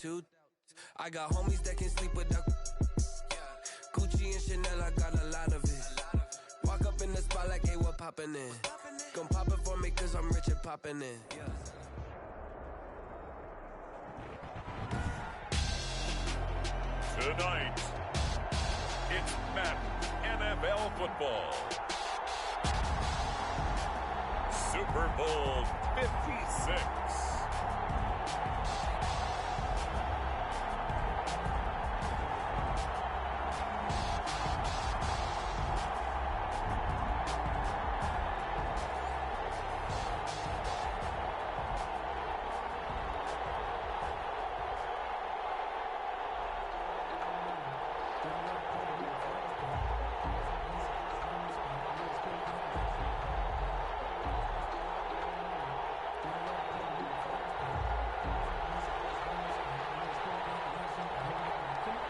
2000s. I got homies that can sleep without. Gucci and Chanel, I got a lot of it. Walk up in the spot like, hey, what poppin' in? Gon' pop it for me cause I'm rich and poppin' in. Tonight, it's Madden NFL football. Super Bowl 56.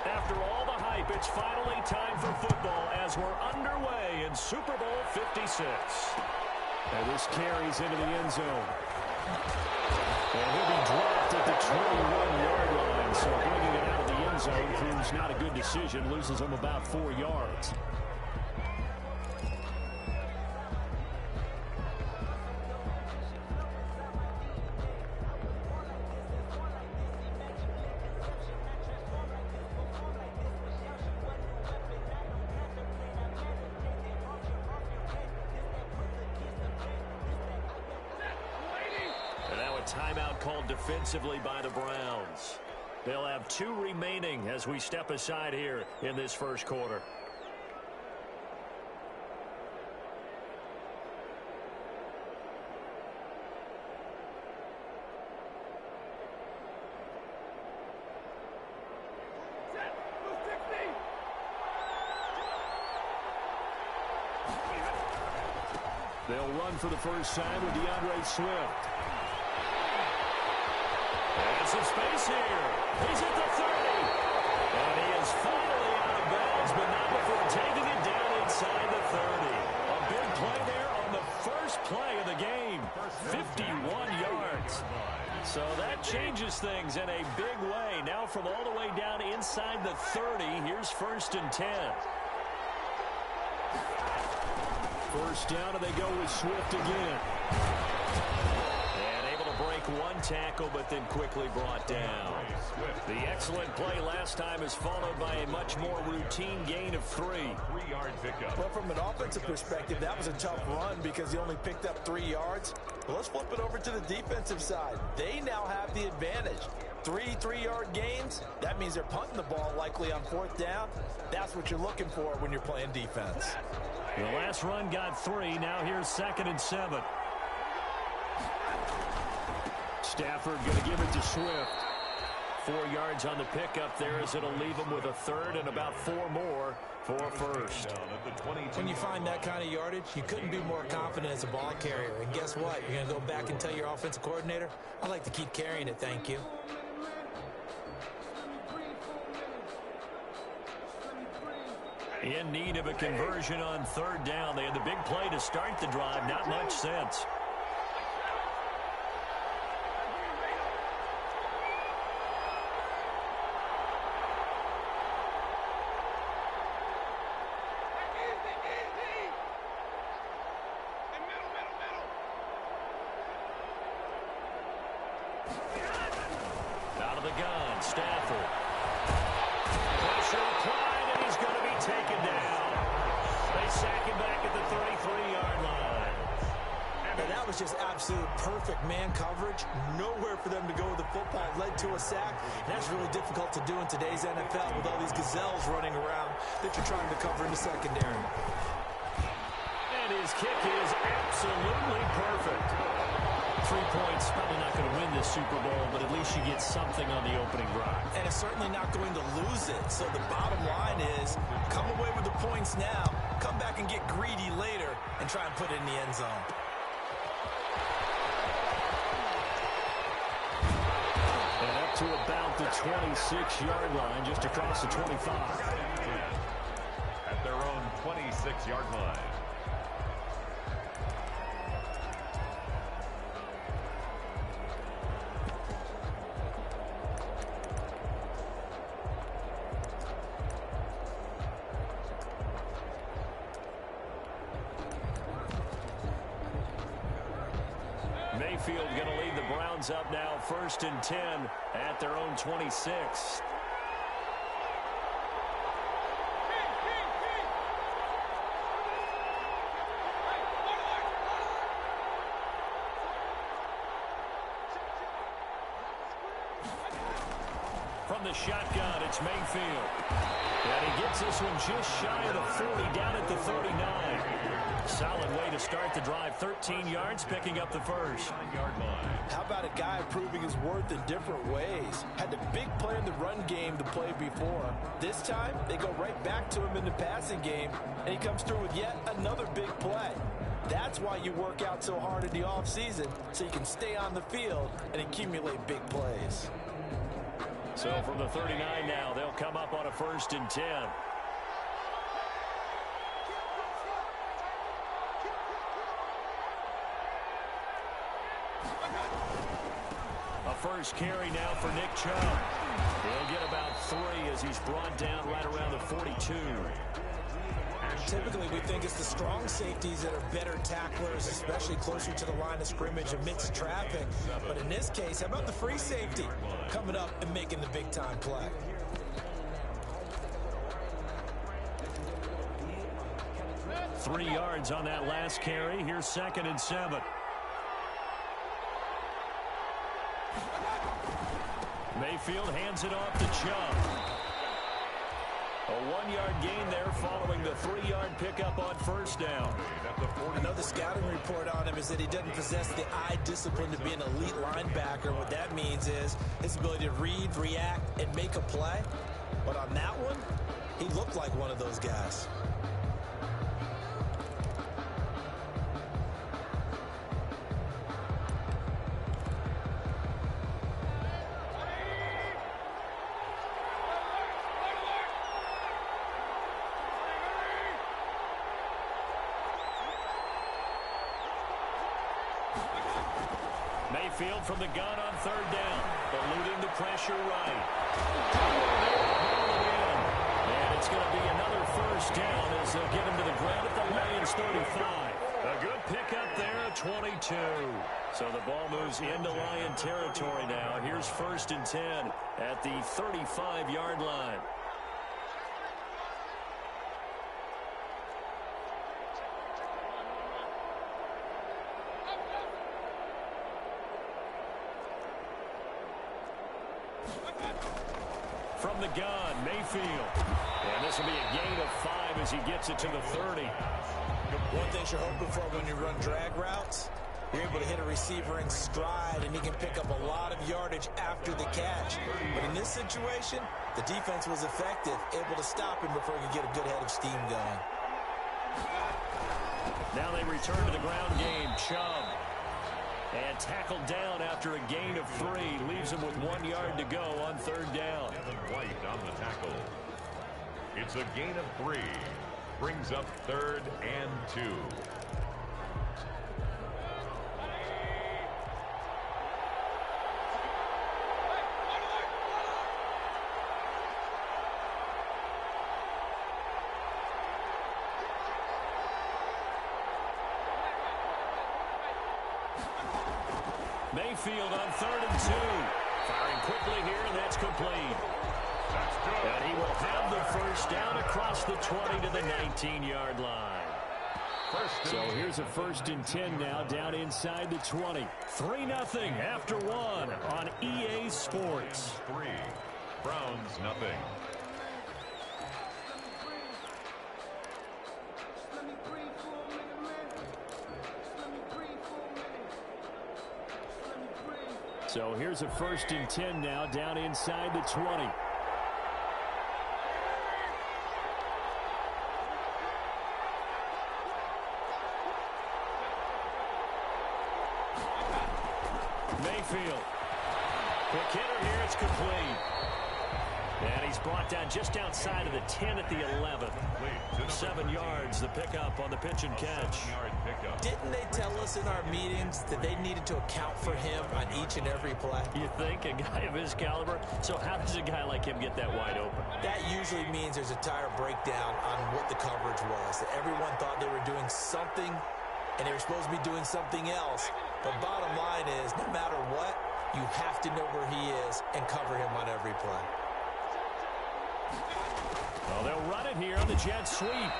After all the hype, it's finally time for football as we're underway in Super Bowl 56. And this carries into the end zone. And he'll be dropped at the 21-yard line. So bringing it out of the end zone proves not a good decision. Loses him about 4 yards. Timeout called defensively by the Browns. They'll have 2 remaining as we step aside here in this first quarter. They'll run for the first time with DeAndre Swift. And some space here. He's at the 30. And he is finally out of bounds, but not before taking it down inside the 30. A big play there on the first play of the game. 51 yards. So that changes things in a big way. Now from all the way down inside the 30, here's 1st and 10. First down, and they go with Swift again. Break one tackle, but then quickly brought down. The excellent play last time is followed by a much more routine gain of 3. 3-yard pickup. But from an offensive perspective, that was a tough run because he only picked up 3 yards. But let's flip it over to the defensive side. They now have the advantage. 3-3-yard gains, that means they're punting the ball likely on 4th down. That's what you're looking for when you're playing defense. The last run got 3. Now here's 2nd and 7. Stafford going to give it to Swift. 4 yards on the pickup there as it'll leave him with a 3rd and about 4 more for 1st. When you find that kind of yardage, you couldn't be more confident as a ball carrier. And guess what? You're going to go back and tell your offensive coordinator, I like to keep carrying it, thank you. In need of a conversion on 3rd down. They had the big play to start the drive. Not much sense. Out of the gun, Stafford. Pressure applied, and he's going to be taken down. They sack him back at the 33-yard line. And that was just absolute perfect man coverage. Nowhere for them to go with the football. Led to a sack. And that's really difficult to do in today's NFL with all these gazelles running around that you're trying to cover in the secondary. And his kick is absolutely perfect. 3 points, probably not going to win this Super Bowl, but at least you get something on the opening drive. And it's certainly not going to lose it. So the bottom line is, come away with the points now, come back and get greedy later, and try and put it in the end zone. And up to about the 26-yard line, just across the 25. At their own 26-yard line. Mayfield going to lead the Browns up now 1st and 10 at their own 26. From the shotgun, it's Mayfield. And he gets this one just shy of the 40, down at the 39. Solid way to start the drive. 13 yards, picking up the first. 9-yard line. How about a guy proving his worth in different ways? Had the big play in the run game to play before. This time, they go right back to him in the passing game, and he comes through with yet another big play. That's why you work out so hard in the offseason, so you can stay on the field and accumulate big plays. So from the 39 now, they'll come up on a 1st and 10. A first carry now for Nick Chubb. He'll get about 3 as he's brought down right around the 42. Typically, we think it's the strong safeties that are better tacklers, especially closer to the line of scrimmage amidst traffic. But in this case, how about the free safety coming up and making the big-time play? Three yards on that last carry. Here's 2nd and 7. Mayfield hands it off to Chubb. A 1-yard gain there following the 3-yard pickup on 1st down. I know the scouting report on him is that he doesn't possess the eye discipline to be an elite linebacker. What that means is his ability to read, react, and make a play. But on that one, he looked like one of those guys. Mayfield from the gun on 3rd down, eluding the pressure right. And it's going to be another 1st down as they'll get him to the ground at the Lions 35. A good pickup there at 22. So the ball moves into Lion territory now. Here's 1st and 10 at the 35-yard line. From the gun, Mayfield. And this will be a gain of 5 as he gets it to the 30. One thing you're hoping for when you run drag routes, you're able to hit a receiver in stride, and he can pick up a lot of yardage after the catch. But in this situation, the defense was effective, able to stop him before he could get a good head of steam going. Now they return to the ground game. Chubb. And tackled down after a gain of 3. Leaves him with 1 yard to go on 3rd down. Kevin White on the tackle. It's a gain of 3. Brings up 3rd and 2. Mayfield on 3rd and 2. Firing quickly here, and that's complete. And he will have the 1st down across the 20 to the 19-yard line. So here's a 1st and 10 now, down inside the 20. 3-0 after 1 on EA Sports. 3. Browns nothing. So here's a 1st and 10 now, down inside the 20. Mayfield. Quick hitter here, it's complete. And he's brought down just outside of the 10 at the 11. 7 yards, the pickup on the pitch and catch. Didn't they tell us in our meetings that they needed to account for him on each and every play? You think, a guy of his caliber? So how does a guy like him get that wide open? That usually means there's a tire breakdown on what the coverage was. That everyone thought they were doing something and they were supposed to be doing something else. But bottom line is, no matter what, you have to know where he is and cover him on every play. Well, they'll run it here on the jet sweep.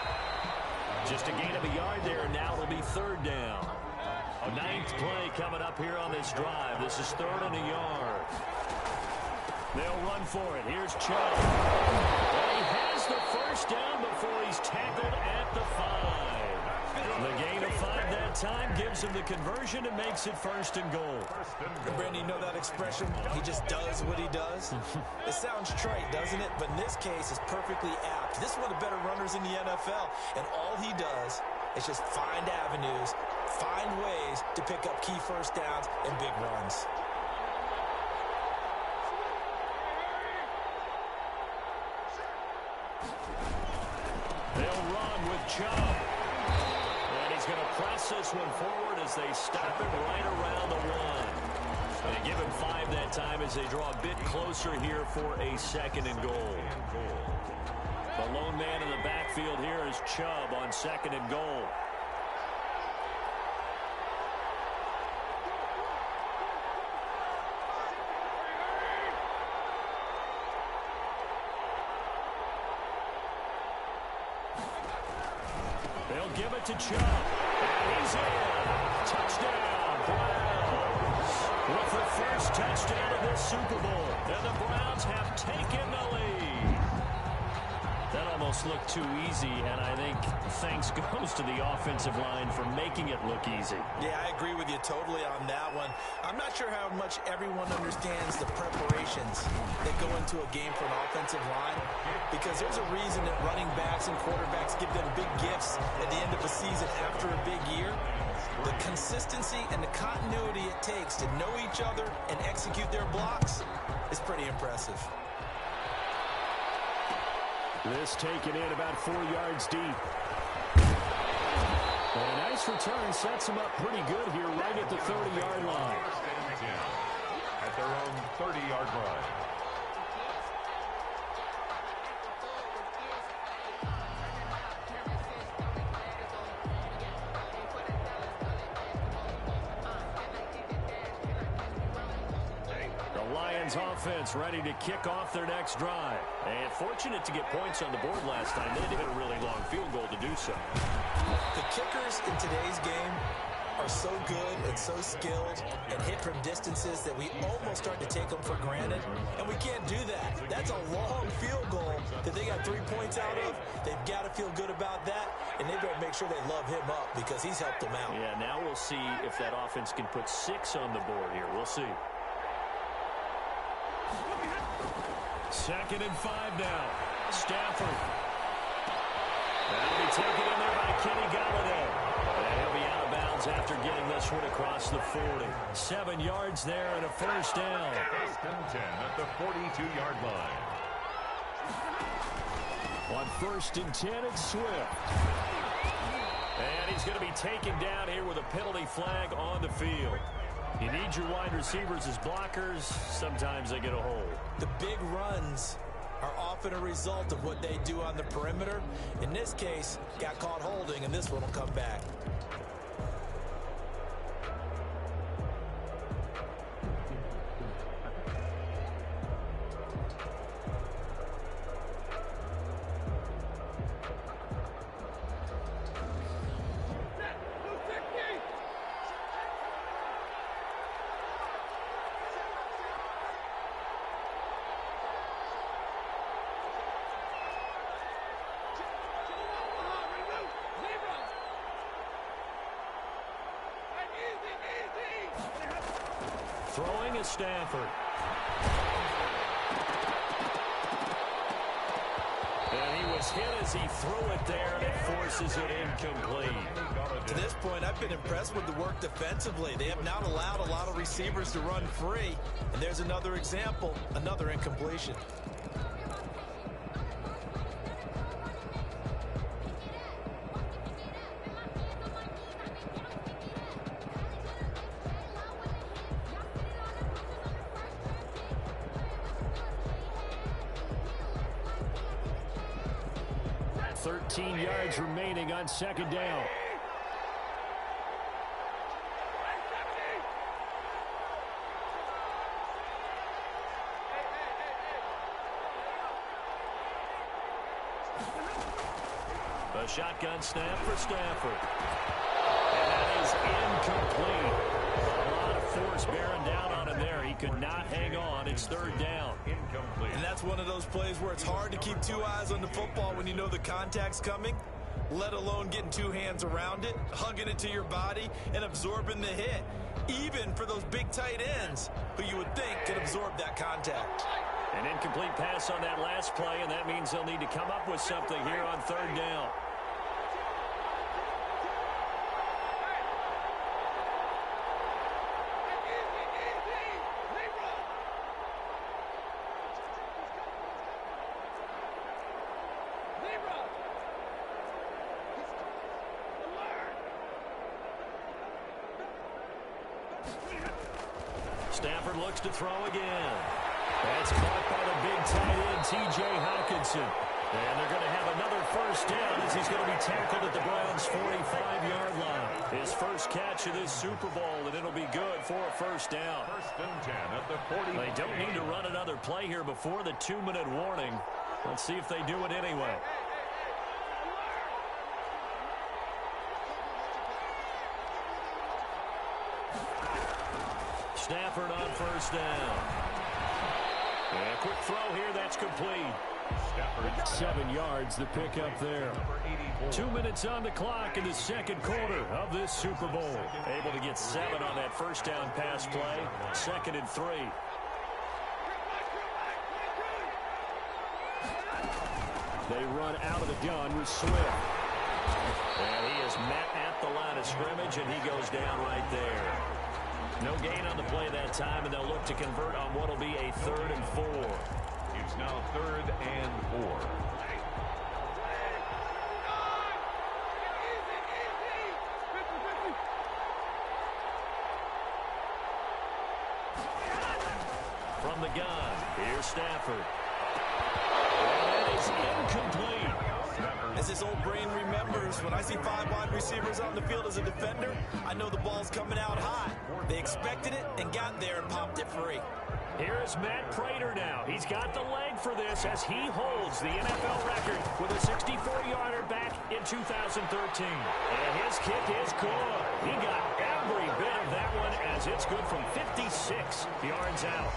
Just a gain of a yard there, and now it'll be third down. A ninth play coming up here on this drive. This is 3rd and a yard. They'll run for it. Here's Chubb. And he has the first down before he's tackled at the 5. The gain of 5 that time gives him the conversion and makes it 1st and goal. Brandon, you know that expression? He just does what he does. It sounds trite, doesn't it? But in this case, it's perfectly apt. This is one of the better runners in the NFL, and all he does is just find avenues, find ways to pick up key first downs and big runs. They'll run with Chubb. And he's going to press this one forward as they stop it right around the 1. They give him 5 that time as they draw a bit closer here for a 2nd and goal. The lone man in the backfield here is Chubb on 2nd and goal. They'll give it to Chubb. And he's in. Touchdown, Browns. With the first touchdown of this Super Bowl. And the Browns have taken the lead. That almost looked too easy, and I think thanks goes to the offensive line for making it look easy. Yeah, I agree with you totally on that one. I'm not sure how much everyone understands the preparations that go into a game for an offensive line, because there's a reason that running backs and quarterbacks give them big gifts at the end of a season after a big year. The consistency and the continuity it takes to know each other and execute their blocks is pretty impressive. This taken in about 4 yards deep. And a nice return sets him up pretty good here right at the 30-yard line. At their own 30-yard line. Offense ready to kick off their next drive. And fortunate to get points on the board last time. They hit a really long field goal to do so. The kickers in today's game are so good and so skilled and hit from distances that we almost start to take them for granted. And we can't do that. That's a long field goal that they got 3 points out of. They've got to feel good about that, and they better make sure they love him up because he's helped them out. Yeah, now we'll see if that offense can put 6 on the board here. We'll see. 2nd and 5 now. Stafford. That'll be taken in there by Kenny Galladay. And he'll be out of bounds after getting this one across the 40. 7 yards there and a first down. 1st and 10 at the 42-yard line. On 1st and 10, it's Swift. And he's going to be taken down here with a penalty flag on the field. You need your wide receivers as blockers. Sometimes they get a hold. The big runs are often a result of what they do on the perimeter. In this case, got caught holding, and this one will come back. Throwing is Stafford. And he was hit as he threw it there, and it forces it incomplete. To this point, I've been impressed with the work defensively. They have not allowed a lot of receivers to run free. And there's another example, another incompletion. Yards remaining on 2nd down. A shotgun snap for Stafford. And that is incomplete. A lot of force bearing down on him there. He could not hang on. It's third down. Incomplete. And that's one of those plays where it's hard to keep two eyes on the football when you know the contact's coming, let alone getting two hands around it, hugging it to your body, and absorbing the hit. Even for those big tight ends who you would think could absorb that contact. An incomplete pass on that last play, and that means they'll need to come up with something here on third down. Stafford looks to throw again. That's caught by the big tight end, T.J. Hockenson. And they're going to have another first down as he's going to be tackled at the Browns' 45-yard line. His first catch of this Super Bowl, and it'll be good for a first down. First and 10 at the 40. They don't need to run another play here before the 2-minute warning. Let's see if they do it anyway. Stafford on first down. And a quick throw here, that's complete. 7 yards, the pickup there. 2 minutes on the clock in the second quarter of this Super Bowl. Able to get 7 on that first down pass play. 2nd and 3. They run out of the gun with Swift. And he is met at the line of scrimmage, and he goes down right there. No gain on the play that time, and they'll look to convert on what will be a 3rd and 4. It's now 3rd and 4. From the gun, here's Stafford. And that is incomplete. As this old brain remembers, when I see 5 wide receivers on the field as a defender, I know the ball's coming out high. They expected it and got there and popped it free. Here is Matt Prater now. He's got the leg for this as he holds the NFL record with a 64-yarder back in 2013. And his kick is good. He got every bit of that one as it's good from 56 yards out.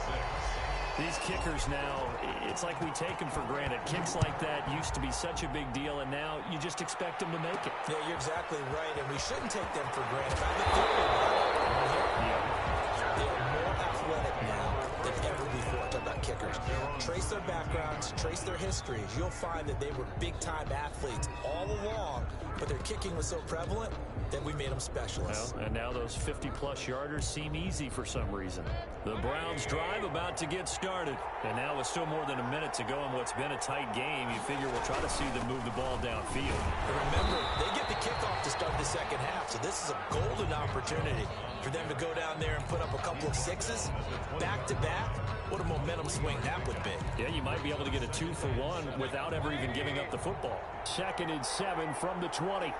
These kickers now, it's like we take them for granted. Kicks like that used to be such a big deal, and now you just expect them to make it. Yeah, you're exactly right, and we shouldn't take them for granted. I think they are more athletic now than ever before. Talk about kickers. Trace their backgrounds, trace their histories. You'll find that they were big-time athletes all along, but their kicking was so prevalent that we made them specialists. Well, and now those 50-plus yarders seem easy for some reason. The Browns drive about to get started. And now with still more than a minute to go in what's been a tight game, you figure we'll try to see them move the ball downfield. And remember, they get the kickoff to start the second half, so this is a golden opportunity for them to go down there and put up a couple of sixes back-to-back. What a momentum swing that would be. Yeah, you might be able to get a 2-for-1 without ever even giving up the football. 2nd and 7 from the 20.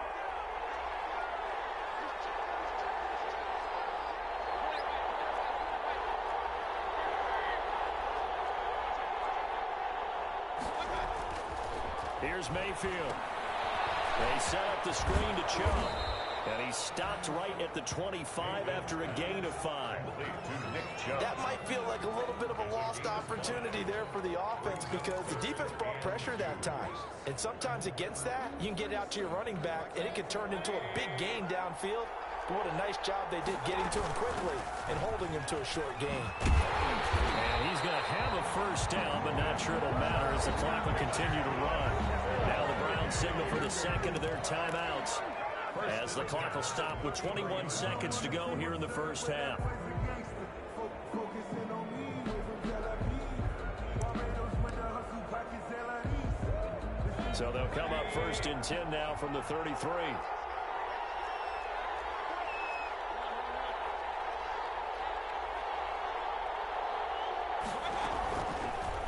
Here's Mayfield. They set up the screen to Chubb. And he stopped right at the 25 after a gain of 5. That might feel like a little bit of a lost opportunity there for the offense because the defense brought pressure that time. And sometimes against that, you can get out to your running back, and it can turn into a big gain downfield. But what a nice job they did getting to him quickly and holding him to a short gain. And he's going to have a first down, but not sure it'll matter as the clock will continue to run. Now the Browns signal for the second of their timeouts as the clock will stop with 21 seconds to go here in the first half. So they'll come up 1st and 10 now from the 33.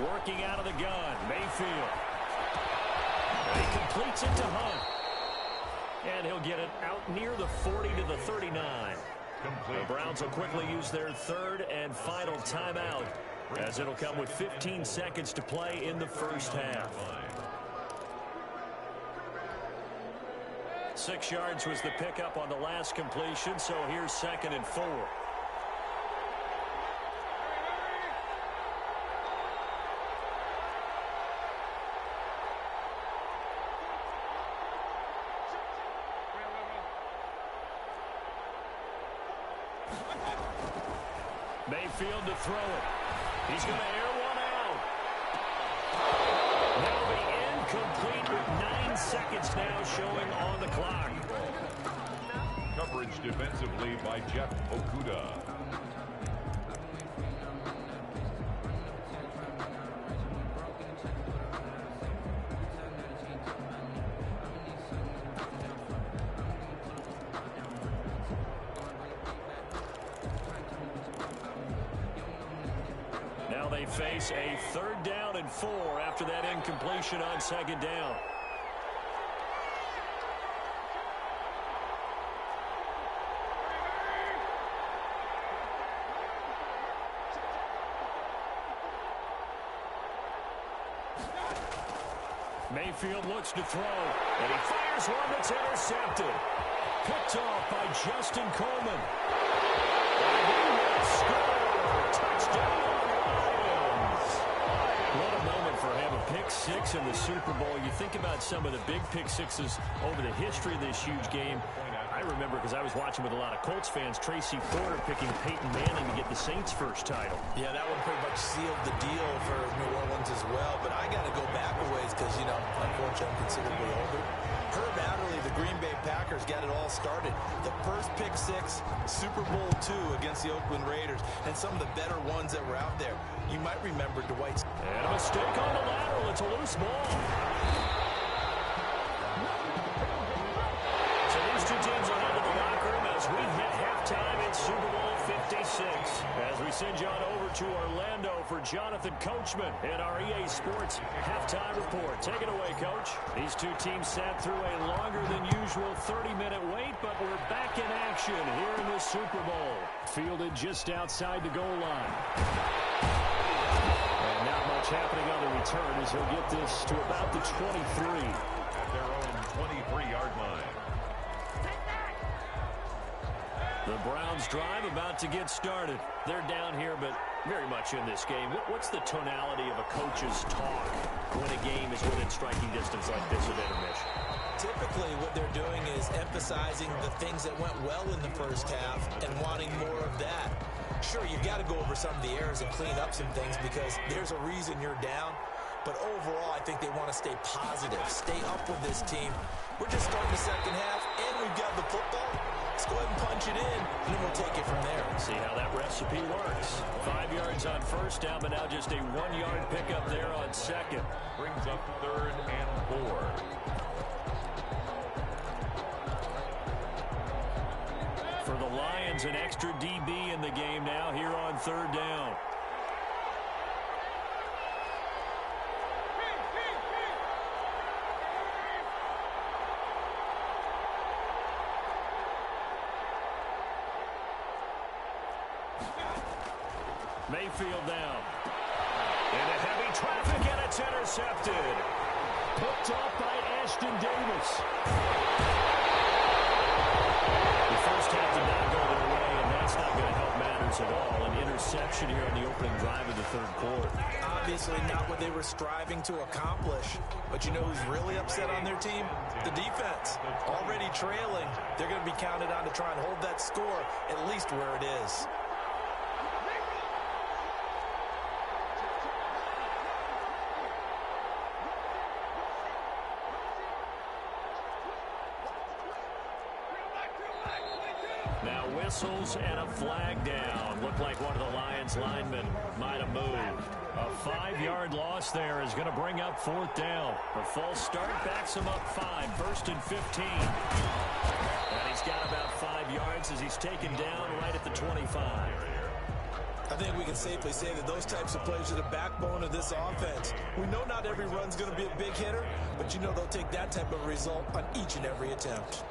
Working out of the gun, Mayfield. And he completes it to Hunt. And he'll get it out near the 40 to the 39. The Browns will quickly use their 3rd and final timeout as it'll come with 15 seconds to play in the first half. 6 yards was the pickup on the last completion, so here's 2nd and 4. Mayfield to throw it. He's going to air one out. That'll be incomplete with 9 seconds now showing on the clock. Coverage defensively by Jeff Okuda. They face a 3rd down and 4 after that incompletion on 2nd down. Mayfield looks to throw, and he fires one that's intercepted. Picked off by Justin Coleman. And he will score. Touchdown. What a moment for him, a pick 6 in the Super Bowl. You think about some of the big pick 6s over the history of this huge game. I remember, because I was watching with a lot of Colts fans, Tracy Porter picking Peyton Manning to get the Saints' first title. Yeah, that one pretty much sealed the deal for New Orleans as well. But I got to go back a ways because, you know, unfortunately I'm considerably older. Herb Adderley, the Green Bay Packers, got it all started. The first pick 6, Super Bowl II against the Oakland Raiders, and some of the better ones that were out there. You might remember Dwight. And a mistake on the lateral. It's a loose ball. So these two teams will head to the locker room as we hit halftime in Super Bowl 56. As we send you on over to Orlando for Jonathan Coachman in our EA Sports halftime report. Take it away, Coach. These two teams sat through a longer than usual 30-minute wait, but we're back in action here in the Super Bowl. Fielded just outside the goal line. And not much happening on the return as he'll get this to about the 23. At their own 23-yard line. The Browns drive about to get started. They're down here, but very much in this game. What's the tonality of a coach's talk when a game is within striking distance like this at intermission? Typically, what they're doing is emphasizing the things that went well in the first half and wanting more of that. Sure, you've got to go over some of the errors and clean up some things because there's a reason you're down. But overall, I think they want to stay positive, stay up with this team. We're just starting the second half, and we've got the football. Let's go ahead and punch it in, and then we'll take it from there. See how that recipe works. 5 yards on first down, but now just a 1-yard pickup there on second. Brings up 3rd and 4. For the Lions, an extra DB in the game now here on 3rd down. Mayfield down. Into heavy traffic, and it's intercepted. Picked off by Ashton Davis. The first half did not go their way, and that's not going to help matters at all. An interception here on the opening drive of the 3rd quarter. Obviously not what they were striving to accomplish. But you know who's really upset on their team? The defense. Already trailing. They're going to be counted on to try and hold that score at least where it is. Now whistles and a flag down. Looked like one of the Lions linemen might have moved. A 5-yard loss there is going to bring up 4th down. A false start backs him up 5. 1st and 15. And he's got about 5 yards as he's taken down right at the 25. I think we can safely say that those types of plays are the backbone of this offense. We know not every run's going to be a big hitter, but you know they'll take that type of result on each and every attempt.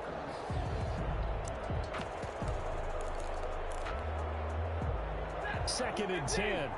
Second and 10.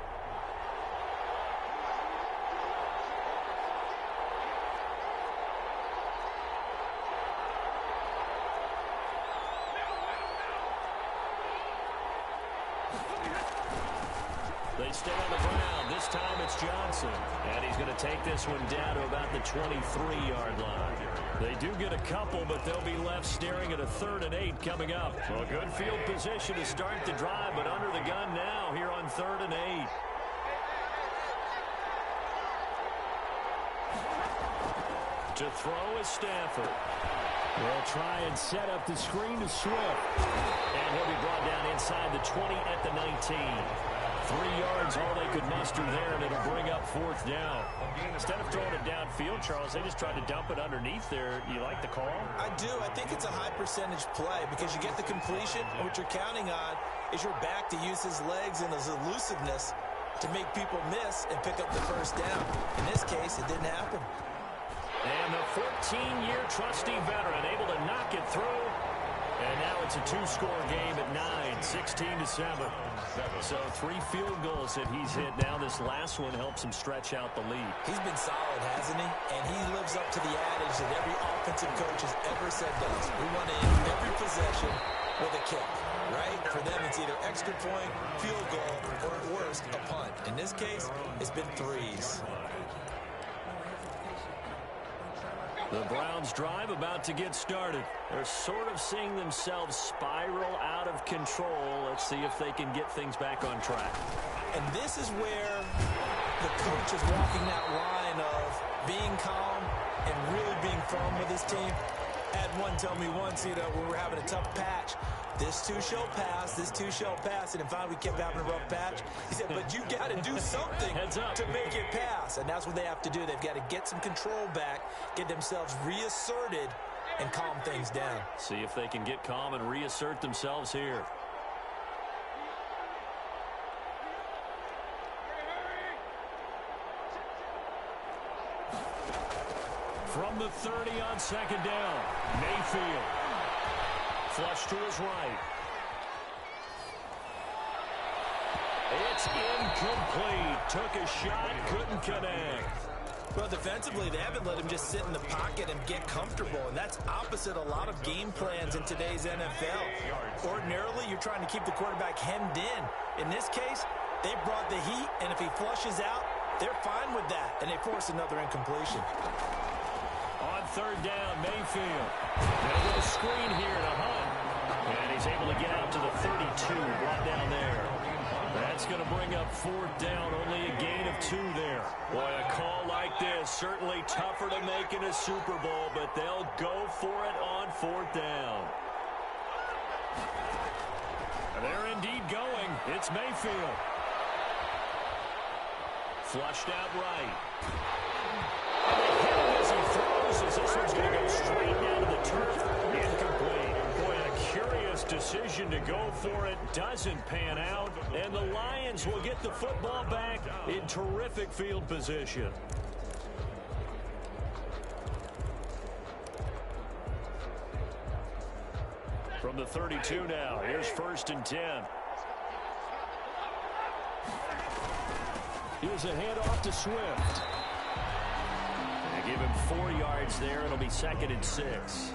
They stay on the ground. This time it's Johnson. And he's going to take this one down to about the 23-yard line. They do get a couple, but they'll be left staring at a 3rd and 8 coming up. So a good field position to start the drive, but under the gun now here on 3rd and 8. To throw is Stafford. They'll try and set up the screen to Swift. And he'll be brought down inside the 20 at the 19. 3 yards, all they could muster there, and it'll bring up 4th down. Instead of throwing it downfield, Charles, they just tried to dump it underneath there. You like the call? I do. I think it's a high-percentage play because you get the completion, and what you're counting on is your back to use his legs and his elusiveness to make people miss and pick up the first down. In this case, it didn't happen. And the 14-year trusty veteran able to knock it through. And now it's a 2-score game at 9, 16-7. So 3 field goals that he's hit now. This last one helps him stretch out the lead. He's been solid, hasn't he? And he lives up to the adage that every offensive coach has ever said to us. We want to end every possession with a kick, right? For them, it's either extra point, field goal, or at worst, a punt. In this case, it's been 3s. The Browns drive about to get started. They're sort of seeing themselves spiral out of control. Let's see if they can get things back on track. And this is where the coach is walking that line of being calm and really being firm with his team. I had one tell me once, when we were having a tough patch, this too shall pass, this too shall pass. And finally, we kept having a rough patch. He said, but you got to do something to make it pass. And that's what they have to do. They've got to get some control back, get themselves reasserted, and calm things down. See if they can get calm and reassert themselves here. From the 30 on 2nd down, Mayfield. Flush to his right. It's incomplete. Took a shot, couldn't connect. Well, defensively, they haven't let him just sit in the pocket and get comfortable, and that's opposite a lot of game plans in today's NFL. Ordinarily, you're trying to keep the quarterback hemmed in. In this case, they brought the heat, and if he flushes out, they're fine with that, and they force another incompletion. On 3rd down, Mayfield. Gonna get a screen here to Hunt. And he's able to get out to the 32, brought down there. That's going to bring up 4th down, only a gain of 2 there. Boy, a call like this, certainly tougher to make in a Super Bowl, but they'll go for it on 4th down. They're indeed going. It's Mayfield. Flushed out right. And they hit him as he throws, as this one's going to go straight down to the turf. Incomplete. Boy, a curious decision to go for it. Doesn't pan out. And the Lions will get the football back in terrific field position. From the 32 now, here's 1st and 10. Here's a handoff to Swift. They give him 4 yards there. It'll be 2nd and 6.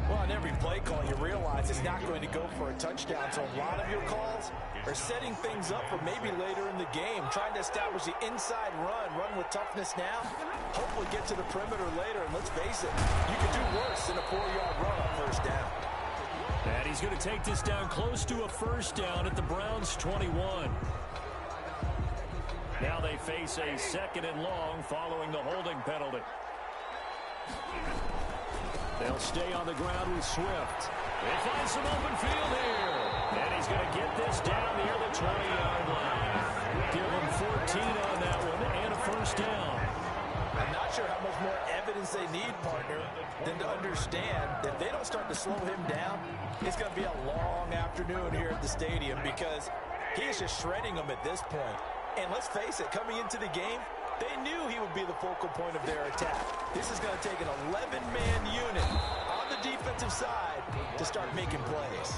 Well, on every play call, you realize it's not going to go for a touchdown. So a lot of your calls are setting things up for maybe later in the game, trying to establish the inside run with toughness now, hopefully get to the perimeter later. And let's face it, you could do worse than a 4-yard run on 1st down. And he's going to take this down close to a 1st down at the Browns' 21. Now they face a 2nd and long following the holding penalty. They'll stay on the ground with Swift. They find some open field here. And he's going to get this down near the 20-yard line. Give him 14 on that one and a 1st down. I'm not sure how much more evidence they need, partner, than to understand that if they don't start to slow him down, it's going to be a long afternoon here at the stadium because he is just shredding them at this point. And let's face it, coming into the game, they knew he would be the focal point of their attack. This is going to take an 11-man unit on the defensive side to start making plays.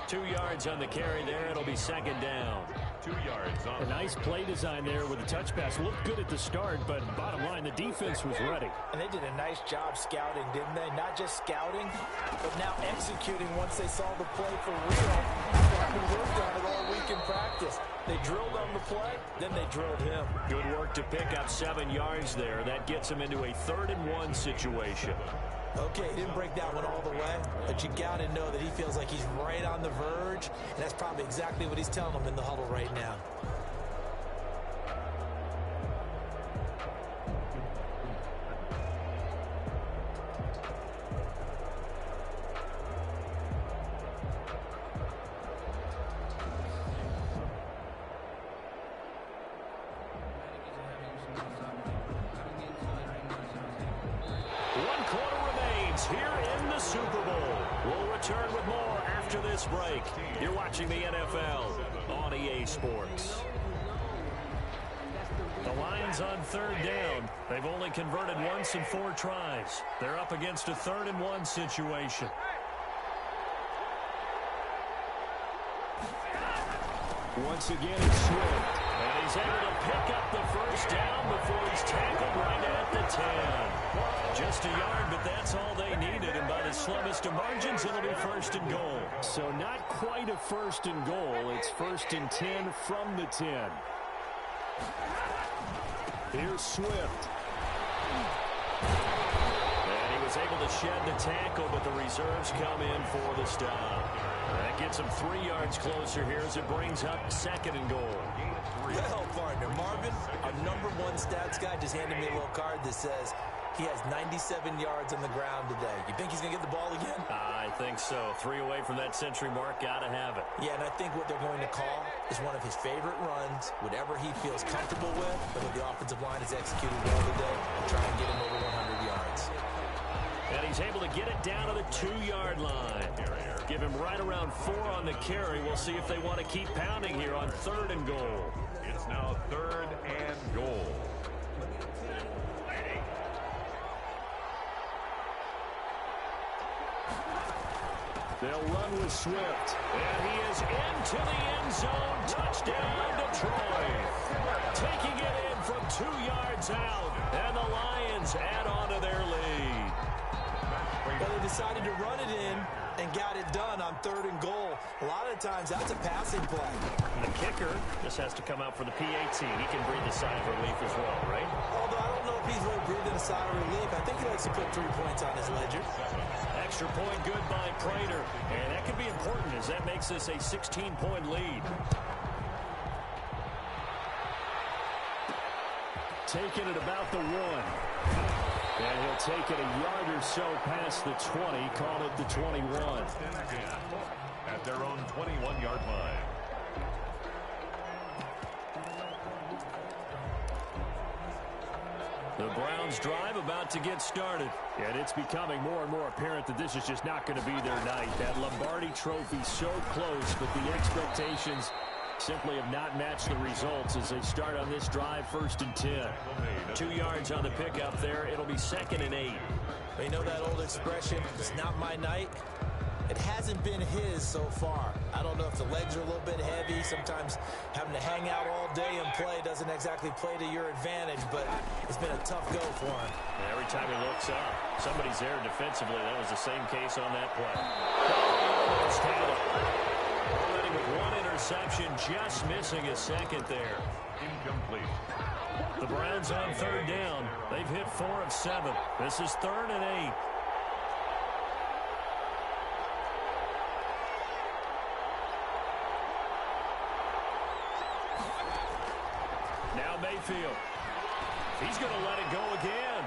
2 yards on the carry there. It'll be 2nd down. 2 yards on. A nice play design there with a touch pass. Looked good at the start, but bottom line, the defense was ready. And they did a nice job scouting, didn't they? Not just scouting, but now executing once they saw the play for real. even worked on it all week in practice. They drilled on the play, then they drilled him. Good work to pick up 7 yards there. That gets him into a 3rd-and-1 situation. Okay, he didn't break that one all the way, but you got to know that he feels like he's right on the verge, and that's probably exactly what he's telling them in the huddle right now. Break. You're watching the NFL on EA Sports. The Lions on 3rd down. They've only converted once in 4 tries. They're up against a 3rd-and-1 situation. Once again, it's Swift. And he's able to pick up the 1st down before he's tackled right at the 10. Just a yard, but that's all they needed. And by the slimmest of margins, it'll be 1st and goal. So not quite a 1st and goal. It's 1st and 10 from the 10. Here's Swift. And he was able to shed the tackle, but the reserves come in for the stop. That gets him 3 yards closer here as it brings up 2nd and goal. Well, partner, Marvin, our #1 stats guy just handed me a little card that says he has 97 yards on the ground today. You think he's going to get the ball again? I think so. 3 away from that century mark. Got to have it. Yeah, and I think what they're going to call is one of his favorite runs, whatever he feels comfortable with, whether the offensive line has executed well today, and try and get him over 100 yards. And he's able to get it down to the 2-yard line. Give him right around 4 on the carry. We'll see if they want to keep pounding here on 3rd and goal. It's now 3rd and goal. They'll run with Swift. And he is into the end zone. Touchdown, Detroit. Taking it in from 2 yards out. And the Lions add on to their lead. Well, they decided to run it in and got it done on 3rd and goal. A lot of times, that's a passing play. And the kicker just has to come out for the PAT. He can breathe a sigh of relief as well, right? Although I don't know if he's really breathing a sigh of relief. I think he likes to put 3 points on his ledger. Extra point good by Prater. And that could be important as that makes this a 16-point lead. Taking it about the 1. And he'll take it a yard or so past the 20, call it the 21. At their own 21-yard line. The Browns drive about to get started. And it's becoming more and more apparent that this is just not going to be their night. That Lombardi trophy so close, but the expectations simply have not matched the results as they start on this drive 1st and 10. 2 yards on the pickup there. It'll be 2nd and 8. But you know that old expression, it's not my night? It hasn't been his so far. I don't know if the legs are a little bit heavy. Sometimes having to hang out all day and play doesn't exactly play to your advantage, but it's been a tough go for him. And every time he looks up, somebody's there defensively. That was the same case on that play. Already with 1 interception, just missing a 2nd there. Incomplete. The Browns on 3rd down. They've hit 4 of 7. This is 3rd and 8. Now Mayfield. He's going to let it go again.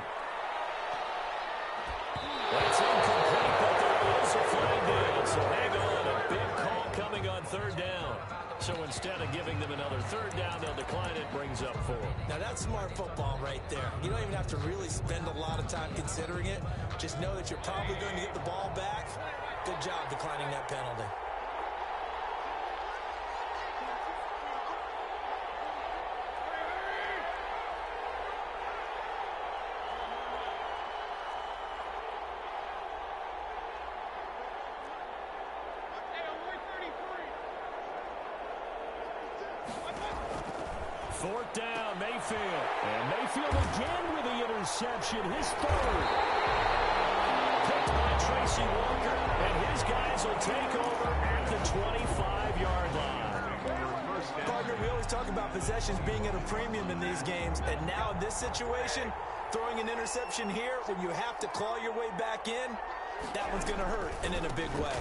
That's incomplete, but there is a flag down. So hang on, a big call coming on 3rd down. So instead of giving them another 3rd down, they'll decline it, brings up 4. Now that's smart football right there. You don't even have to really spend a lot of time considering it. Just know that you're probably going to get the ball back. Good job declining that penalty. Fourth down, Mayfield. And Mayfield again with the interception, his 3rd. Picked by Tracy Walker, and his guys will take over at the 25-yard line. Partner, we always talk about possessions being at a premium in these games, and now in this situation, throwing an interception here when you have to claw your way back in, that one's going to hurt, and in a big way.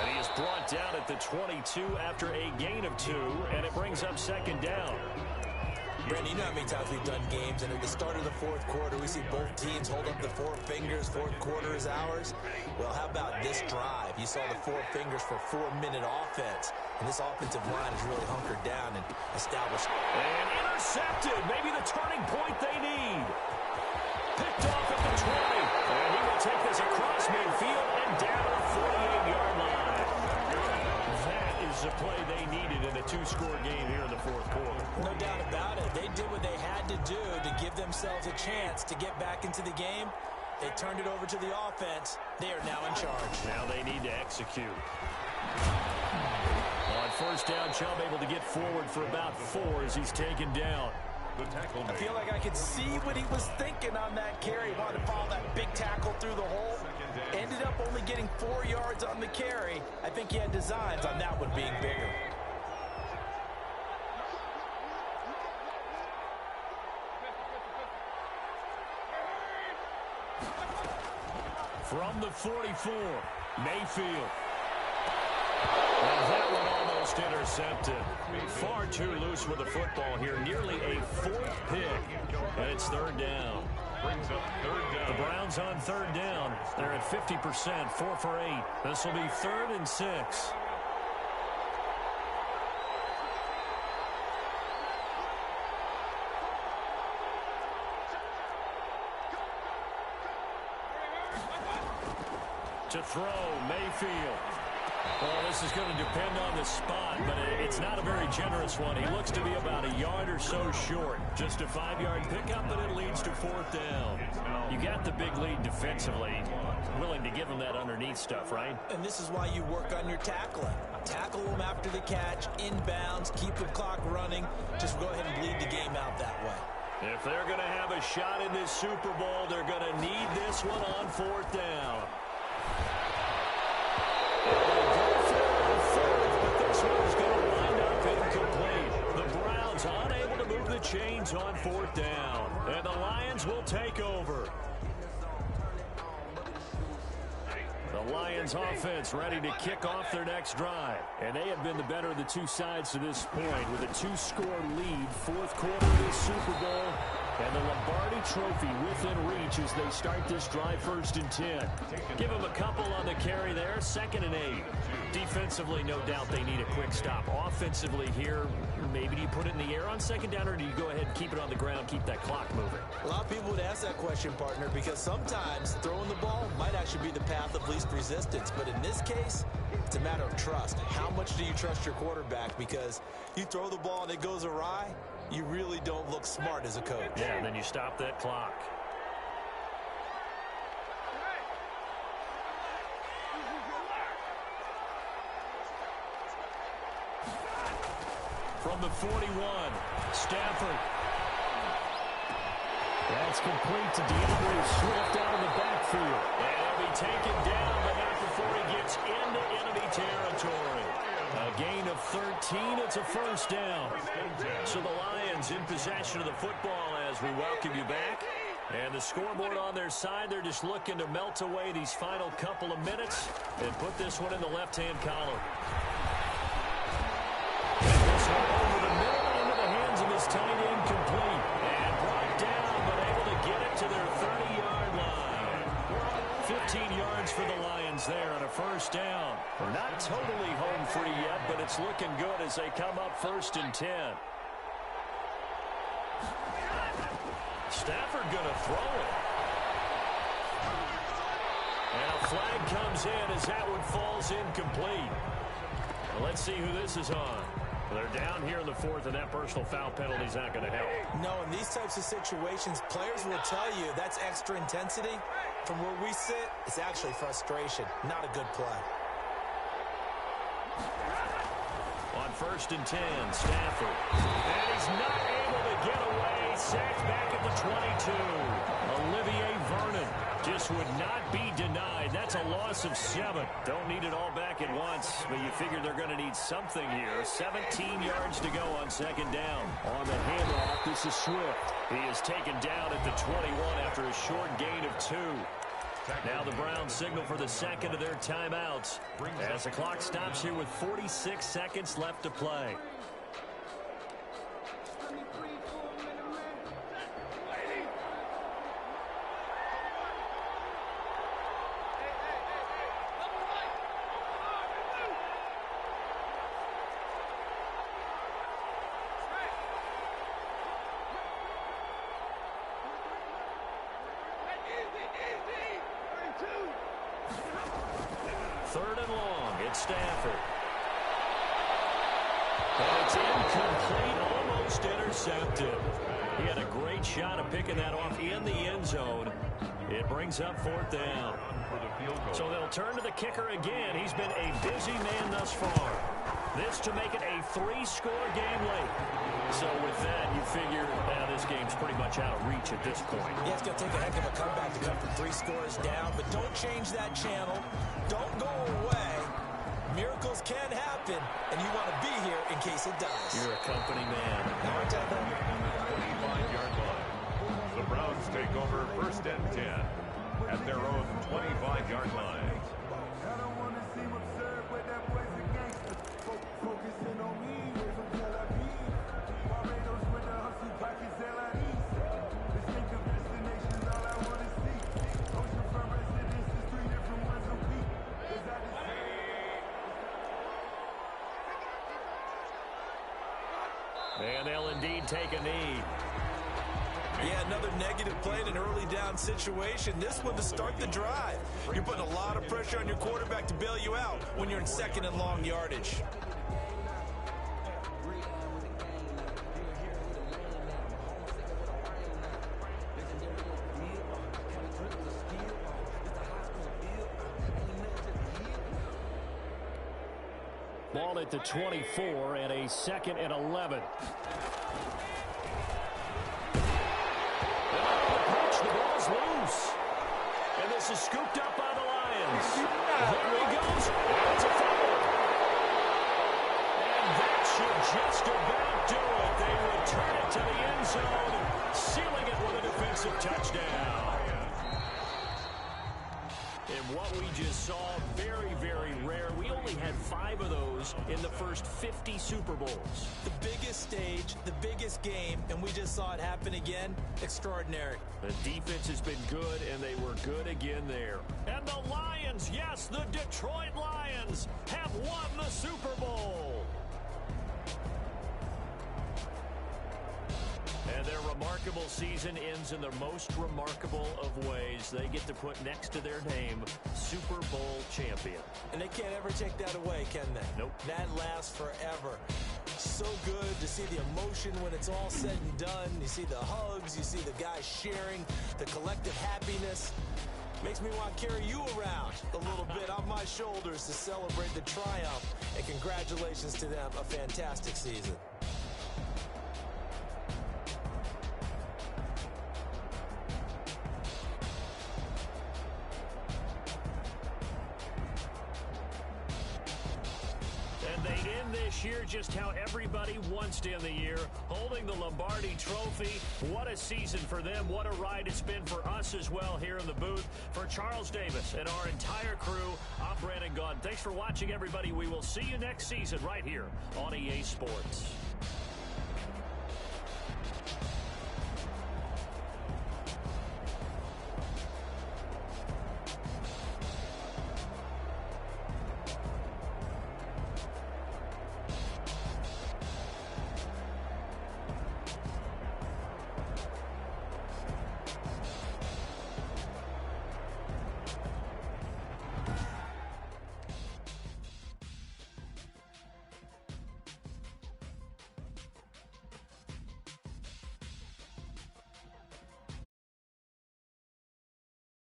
And he is brought down at the 22 after a gain of 2, and it brings up second down. Brandon, you know how many times we've done games, and at the start of the fourth quarter, we see both teams hold up the 4 fingers, fourth quarter is ours. Well, how about this drive? You saw the 4 fingers for 4-minute offense, and this offensive line is really hunkered down and established. And intercepted, maybe the turning point they need. Picked off at the 20, and he will take this across midfield and down the 48-yard line. That is the play they needed in a 2-score game here in the fourth quarter. No doubt about it. They did what they had to do to give themselves a chance to get back into the game. They turned it over to the offense. They are now in charge. Now they need to execute. On first down, Chubb able to get forward for about 4 as he's taken down. I feel like I could see what he was thinking on that carry. Wanted to follow that big tackle through the hole. Ended up only getting 4 yards on the carry. I think he had designs on that one being bigger. From the 44, Mayfield. And that one almost intercepted. Far too loose with the football here. Nearly a 4th pick. And it's third down. The Browns on third down. They're at 50%, 4 for 8. This will be 3rd and 6. To throw, Mayfield. Well, this is going to depend on the spot, but it's not a very generous one. He looks to be about a yard or so short. Just a 5-yard pickup, but it leads to 4th down. You got the big lead defensively. Willing to give him that underneath stuff, right? And this is why you work on your tackling. Tackle them after the catch, inbounds, keep the clock running. Just go ahead and bleed the game out that way. If they're going to have a shot in this Super Bowl, they're going to need this one on 4th down. Unable to move the chains on 4th down. And the Lions will take over. The Lions offense ready to kick off their next drive. And they have been the better of the two sides to this point with a 2-score lead. 4th quarter of this Super Bowl. And the Lombardi Trophy within reach as they start this drive 1st and 10. Give them a couple on the carry there. 2nd and 8. Defensively, no doubt they need a quick stop. Offensively here, maybe do you put it in the air on 2nd down, or do you go ahead and keep it on the ground, keep that clock moving? A lot of people would ask that question, partner, because sometimes throwing the ball might actually be the path of least resistance. But in this case, it's a matter of trust. How much do you trust your quarterback? Because you throw the ball and it goes awry, you really don't look smart as a coach. Yeah, and then you stop that clock. From the 41, Stafford. That's complete to DeAndre Swift out of the backfield. And he'll be taken down, but not before he gets into enemy territory. A gain of 13. It's a 1st down. So the Lions in possession of the football as we welcome you back. And the scoreboard on their side, they're just looking to melt away these final couple of minutes and put this one in the left-hand column. And this one over the middle into the hands of his tight end, complete. And brought down, but able to get it to their 30-yard line. 15 yards for the Lions there on a 1st down. We're not totally home free yet, but it's looking good as they come up 1st and 10. Stafford going to throw it. And a flag comes in as that one falls incomplete. Well, let's see who this is on. They're down here in the 4th, and that personal foul penalty is not going to help. No, in these types of situations, players will tell you that's extra intensity. From where we sit, it's actually frustration, not a good play. On 1st and 10. Stafford. And he's not able to get away. Sacked back at the 22. Olivier Vernon just would not be denied. That's a loss of 7. Don't need it all back at once, but you figure they're going to need something here. 17 yards to go on 2nd down. On the handoff, this is Swift. He is taken down at the 21 after a short gain of 2. Now the Browns signal for the second of their timeouts as the clock stops here with 46 seconds left to play. Third and long, it's Stafford. And it's incomplete, almost intercepted. He had a great shot of picking that off in the end zone. It brings up 4th down. So they'll turn to the kicker again. He's been a busy man thus far. This to make it a 3-score game late. So with that, you figure this game's pretty much out of reach at this point. Yeah, it's going to take a heck of a comeback to come from 3 scores down, but don't change that channel. Don't go away. Miracles can happen, and you want to be here in case it does. You're a company man. 25-yard line. The Browns take over 1st and 10 at their own 25-yard line. And they'll indeed take a knee. Yeah, another negative play in an early down situation. This one to start the drive. You're putting a lot of pressure on your quarterback to bail you out when you're in 2nd and long yardage. Ball at the 24 and a 2nd and 11. The ball's loose. And this is scooped up by the Lions. There he goes. And it's a foul. And that should just about do it. They return it to the end zone, sealing it with a defensive touchdown. And what we just saw, very, very rare. We only had 5 of those in the first 50 Super Bowls. The biggest stage, the biggest game, and we just saw it happen again. Extraordinary. The defense has been good, and they were good again there. And the Lions, yes, the Detroit Lions have won the Super Bowl. And their remarkable season ends in the most remarkable of ways. They get to put next to their name, Super Bowl champion. And they can't ever take that away, can they? Nope. That lasts forever. So good to see the emotion when it's all said and done. You see the hugs, you see the guys sharing, the collective happiness. Makes me want to carry you around a little bit on my shoulders to celebrate the triumph. And congratulations to them, a fantastic season. This year, just how everybody wants to end the year, holding the Lombardi Trophy. What a season for them. What a ride it's been for us as well here in the booth. For Charles Davis and our entire crew, I'm Brandon Gaudin. Thanks for watching, everybody. We will see you next season right here on EA Sports.